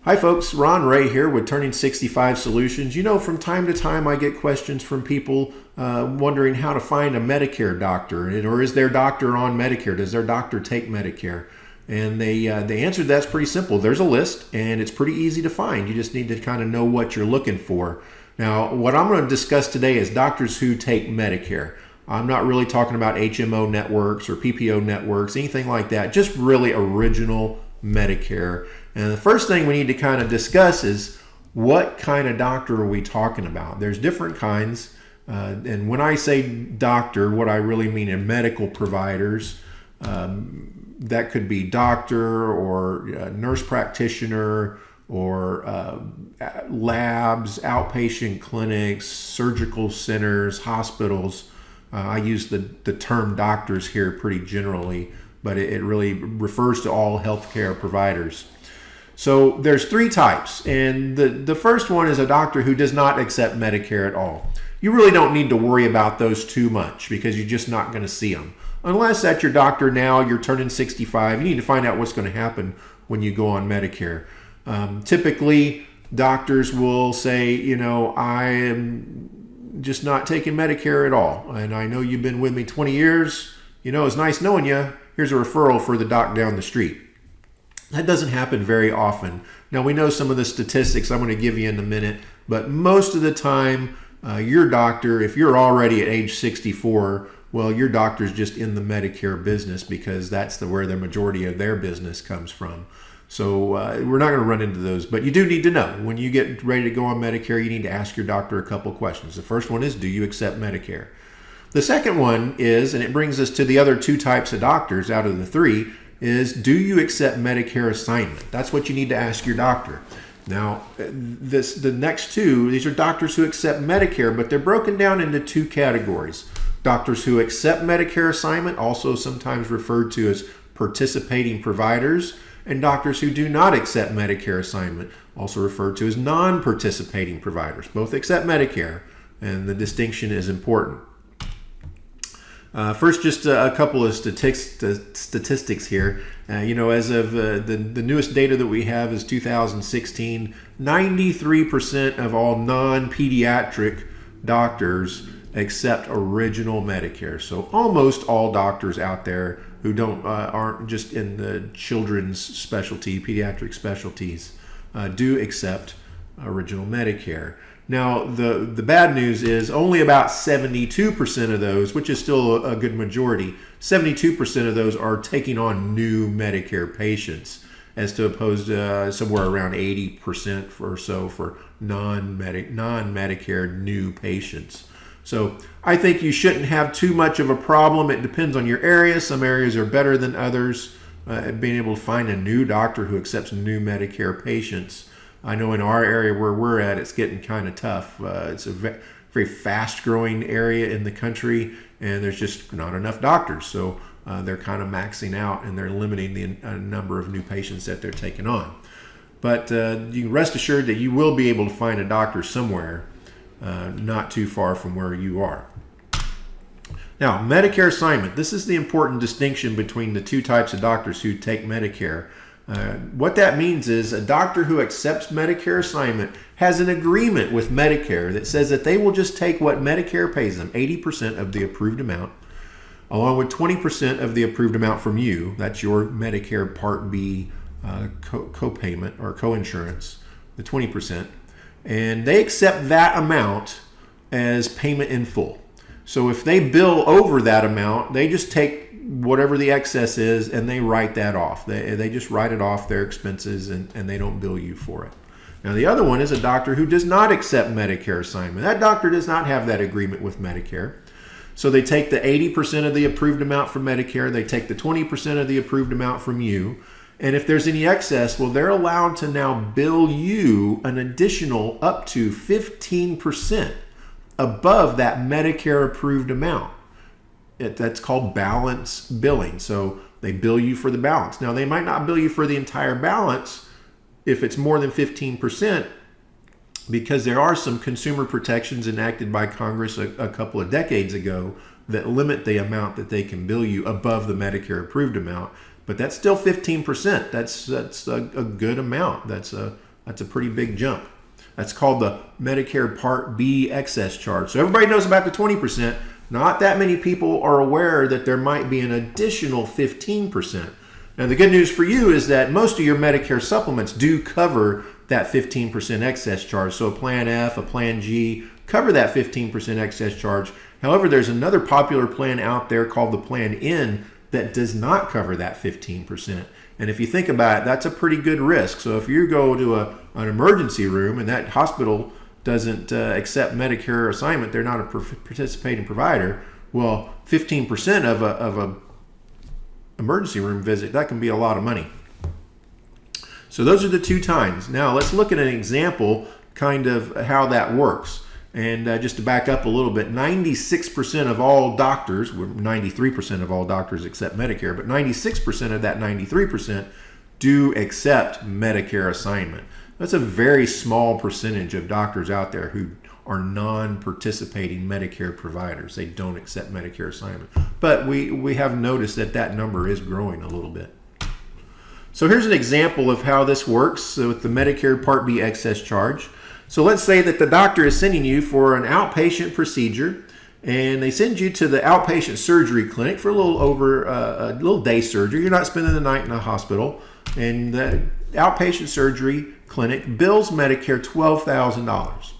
Hi folks, Ron Ray here with Turning 65 Solutions. From time to time I get questions from people wondering how to find a Medicare doctor, or is their doctor on Medicare? Does their doctor take Medicare? And they answered that's pretty simple. There's a list and it's pretty easy to find. You just need to kind of know what you're looking for. Now, what I'm going to discuss today is doctors who take Medicare. I'm not really talking about HMO networks or PPO networks, anything like that, just really original Medicare. And the first thing we need to kind of discuss is what kind of doctor are we talking about? There's different kinds. And when I say doctor, what I really mean are medical providers. That could be doctor or nurse practitioner or labs, outpatient clinics, surgical centers, hospitals. I use the term doctors here pretty generally, but it really refers to all healthcare providers. So there's three types, and the first one is a doctor who does not accept Medicare at all. You really don't need to worry about those too much because you're just not going to see them. Unless that's your doctor now, you're turning 65, you need to find out what's going to happen when you go on Medicare. Typically, doctors will say, I am just not taking Medicare at all, and I know you've been with me 20 years, it's nice knowing you. Here's a referral for the doc down the street. That doesn't happen very often. Now, we know some of the statistics I'm going to give you in a minute, but most of the time, your doctor, if you're already at age 64, well, your doctor's just in the Medicare business because that's where the majority of their business comes from. So we're not going to run into those, but you do need to know when you get ready to go on Medicare, you need to ask your doctor a couple questions. The first one is, do you accept Medicare? The second one is, and it brings us to the other two types of doctors out of the three, is do you accept Medicare Assignment? That's what you need to ask your doctor. Now, the next two, these are doctors who accept Medicare, but they're broken down into two categories. Doctors who accept Medicare Assignment, also sometimes referred to as participating providers, and doctors who do not accept Medicare Assignment, also referred to as non-participating providers. Both accept Medicare, and the distinction is important. First, just a couple of statistics here. As of the newest data that we have is 2016, 93% of all non-pediatric doctors accept original Medicare. So almost all doctors out there who aren't just in the children's specialty, pediatric specialties, do accept original Medicare. Now, the bad news is only about 72% of those, which is still a good majority, 72% of those are taking on new Medicare patients, as to opposed to somewhere around 80% or so for non-Medicare new patients. So I think you shouldn't have too much of a problem. It depends on your area. Some areas are better than others. Being able to find a new doctor who accepts new Medicare patients. I know in our area where we're at, it's getting kind of tough. It's a very fast-growing area in the country, and there's just not enough doctors. So they're kind of maxing out, and they're limiting the number of new patients that they're taking on. But you can rest assured that you will be able to find a doctor somewhere not too far from where you are. Now, Medicare Assignment. This is the important distinction between the two types of doctors who take Medicare. What that means is a doctor who accepts Medicare Assignment has an agreement with Medicare that says that they will just take what Medicare pays them, 80% of the approved amount, along with 20% of the approved amount from you. That's your Medicare Part B co-payment or co-insurance, the 20%. And they accept that amount as payment in full. So if they bill over that amount, they just take whatever the excess is and they write that off. They just write it off their expenses and they don't bill you for it. Now the other one is a doctor who does not accept Medicare Assignment. That doctor does not have that agreement with Medicare. So they take the 80% of the approved amount from Medicare, they take the 20% of the approved amount from you, and if there's any excess, well, they're allowed to now bill you an additional up to 15% above that Medicare approved amount. That's called balance billing. So they bill you for the balance. Now, they might not bill you for the entire balance if it's more than 15%, because there are some consumer protections enacted by Congress a couple of decades ago that limit the amount that they can bill you above the Medicare approved amount. But that's still 15%. That's a good amount. That's That's a pretty big jump. That's called the Medicare Part B excess charge. So everybody knows about the 20%. Not that many people are aware that there might be an additional 15%. Now, the good news for you is that most of your Medicare supplements do cover that 15% excess charge. So a Plan F, a Plan G cover that 15% excess charge. However, there's another popular plan out there called the Plan N that does not cover that 15%. And if you think about it, that's a pretty good risk. So if you go to an emergency room and that hospital doesn't accept Medicare Assignment, they're not a participating provider, well, 15% of a emergency room visit, that can be a lot of money. So those are the two times. Now let's look at an example kind of how that works. And just to back up a little bit, 96% of all doctors, 93% of all doctors accept Medicare, but 96% of that 93% do accept Medicare Assignment. That's a very small percentage of doctors out there who are non-participating Medicare providers. They don't accept Medicare Assignment. But we have noticed that that number is growing a little bit. So here's an example of how this works with the Medicare Part B excess charge. So let's say that the doctor is sending you for an outpatient procedure, and they send you to the outpatient surgery clinic for a little day surgery. You're not spending the night in a hospital. And the outpatient surgery clinic bills Medicare $12,000.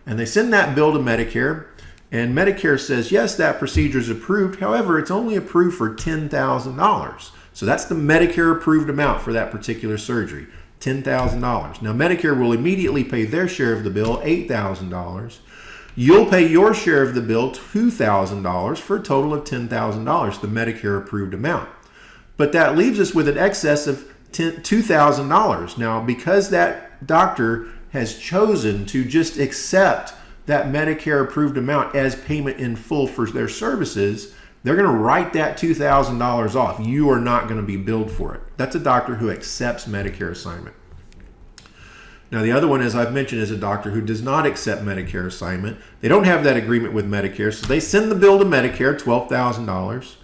And they send that bill to Medicare, and Medicare says, yes, that procedure is approved. However, it's only approved for $10,000. So that's the Medicare approved amount for that particular surgery, $10,000. Now, Medicare will immediately pay their share of the bill, $8,000. You'll pay your share of the bill, $2,000, for a total of $10,000, the Medicare approved amount. But that leaves us with an excess of $2,000. Now, because that doctor has chosen to just accept that Medicare approved amount as payment in full for their services, they're going to write that $2,000 off. You are not going to be billed for it. That's a doctor who accepts Medicare Assignment. Now, the other one, as I've mentioned, is a doctor who does not accept Medicare Assignment. They don't have that agreement with Medicare, so they send the bill to Medicare, $12,000.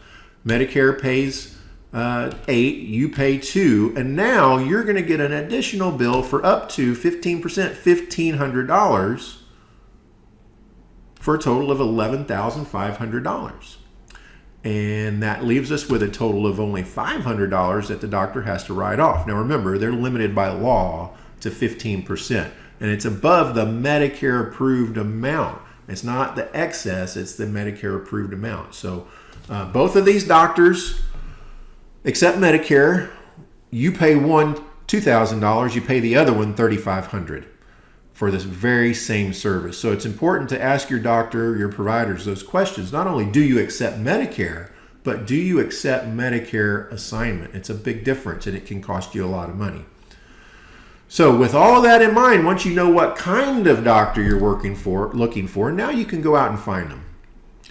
Medicare pays $8,000, you pay $2,000, and now you're going to get an additional bill for up to 15%, $1,500, for a total of $11,500. And that leaves us with a total of only $500 that the doctor has to write off. Now remember, they're limited by law to 15%, and it's above the Medicare approved amount. It's not the excess, it's the Medicare approved amount. So both of these doctors accept Medicare. You pay one $2,000, you pay the other one $3,500 for this very same service. So it's important to ask your doctor, your providers, those questions. Not only do you accept Medicare, but do you accept Medicare Assignment? It's a big difference, and it can cost you a lot of money. So with all of that in mind, once you know what kind of doctor you're looking for, now you can go out and find them.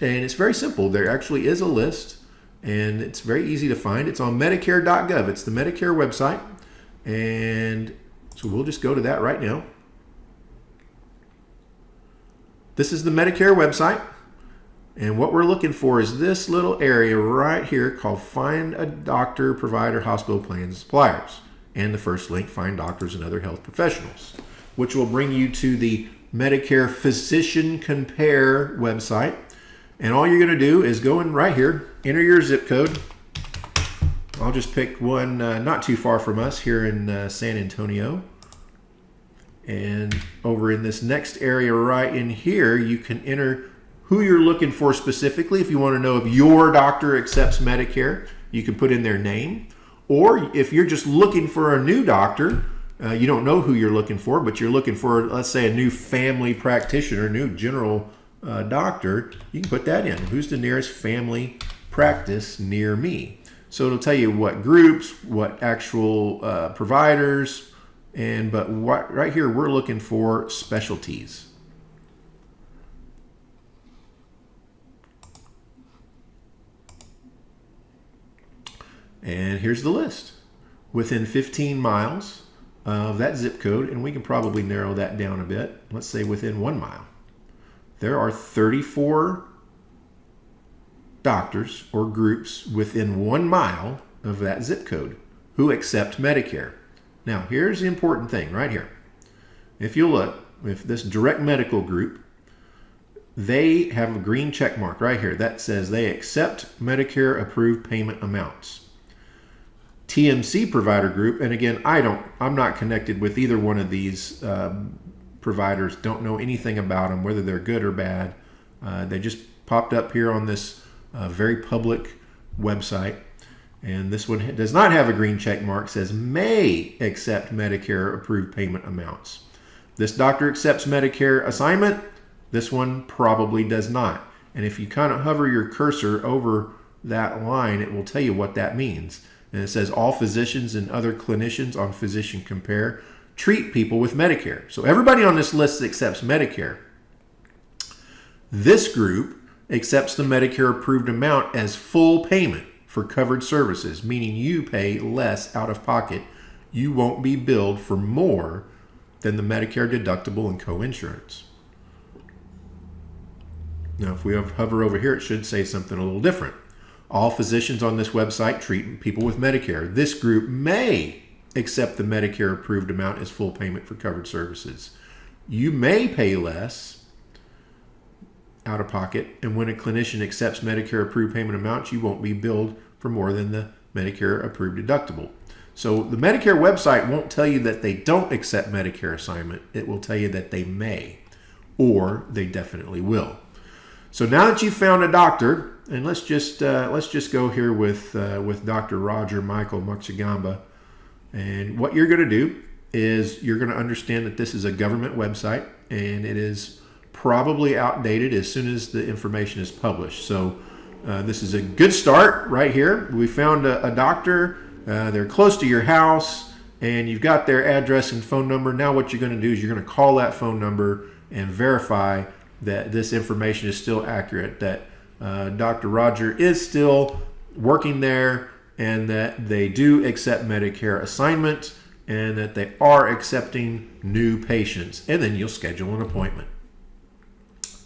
And it's very simple. There actually is a list, and it's very easy to find. It's on Medicare.gov. It's the Medicare website. And so we'll just go to that right now. This is the Medicare website, and what we're looking for is this little area right here called Find a Doctor, Provider, Hospital Plans, Suppliers, and the first link, Find Doctors and Other Health Professionals, which will bring you to the Medicare Physician Compare website. And all you're going to do is go in right here, enter your zip code. I'll just pick one not too far from us here in San Antonio. And over in this next area right in here, you can enter who you're looking for specifically. If you want to know if your doctor accepts Medicare, you can put in their name. Or if you're just looking for a new doctor, you don't know who you're looking for, but you're looking for, let's say, a new family practitioner, new general doctor, you can put that in. Who's the nearest family practice near me? So it'll tell you what groups, what actual providers, but right here we're looking for specialties. And here's the list. Within 15 miles of that zip code, and we can probably narrow that down a bit, let's say within 1 mile, there are 34 doctors or groups within 1 mile of that zip code who accept Medicare. Now, here's the important thing right here. if you look, if this direct medical group, they have a green check mark right here that says they accept Medicare approved payment amounts. TMC provider group, and again, I'm not connected with either one of these providers, don't know anything about them, whether they're good or bad. They just popped up here on this very public website. And this one does not have a green check mark, says may accept Medicare approved payment amounts. This doctor accepts Medicare Assignment. This one probably does not. And if you kind of hover your cursor over that line, it will tell you what that means. And it says all physicians and other clinicians on Physician Compare treat people with Medicare. So everybody on this list accepts Medicare. This group accepts the Medicare approved amount as full payment for covered services, meaning you pay less out of pocket. You won't be billed for more than the Medicare deductible and co-insurance. Now, if we hover over here, it should say something a little different. All physicians on this website treat people with Medicare. This group may accept the Medicare approved amount as full payment for covered services. You may pay less out of pocket, and when a clinician accepts Medicare approved payment amounts, you won't be billed for more than the Medicare approved deductible. So the Medicare website won't tell you that they don't accept Medicare Assignment. It will tell you that they may, or they definitely will. So now that you've found a doctor, and let's just go here with Dr. Roger Michael Muxagamba, and what you're going to do is you're going to understand that this is a government website, and it is probably outdated as soon as the information is published. So this is a good start right here. We found a doctor. They're close to your house, and you've got their address and phone number. Now what you're going to do is you're going to call that phone number and verify that this information is still accurate, that Dr. Roger is still working there, and that they do accept Medicare Assignment, and that they are accepting new patients. And then you'll schedule an appointment.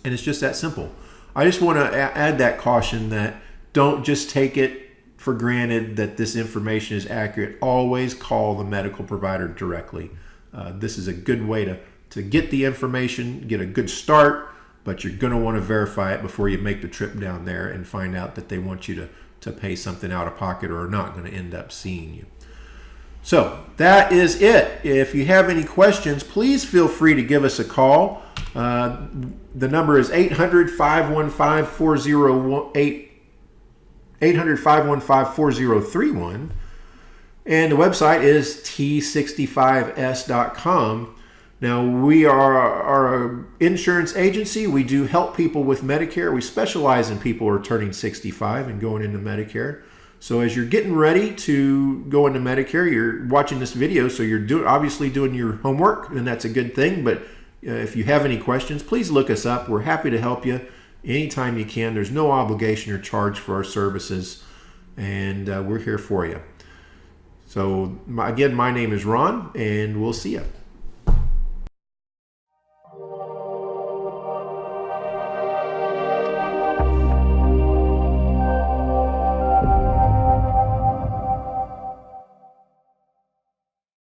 And it's just that simple. I just want to add that caution that don't just take it for granted that this information is accurate. Always call the medical provider directly. This is a good way to get the information, get a good start, but you're going to want to verify it before you make the trip down there and find out that they want you to pay something out of pocket or are not going to end up seeing you. So that is it. If you have any questions, please feel free to give us a call. The number is 800-515-4031, 800-515-4031, and the website is t65s.com. Now, we are an insurance agency. We do help people with Medicare. We specialize in people who are turning 65 and going into Medicare. So as you're getting ready to go into Medicare, you're watching this video, so you're obviously doing your homework, and that's a good thing. But if you have any questions, please look us up. We're happy to help you anytime you can. There's no obligation or charge for our services, and we're here for you. So again, my name is Ron, and we'll see you.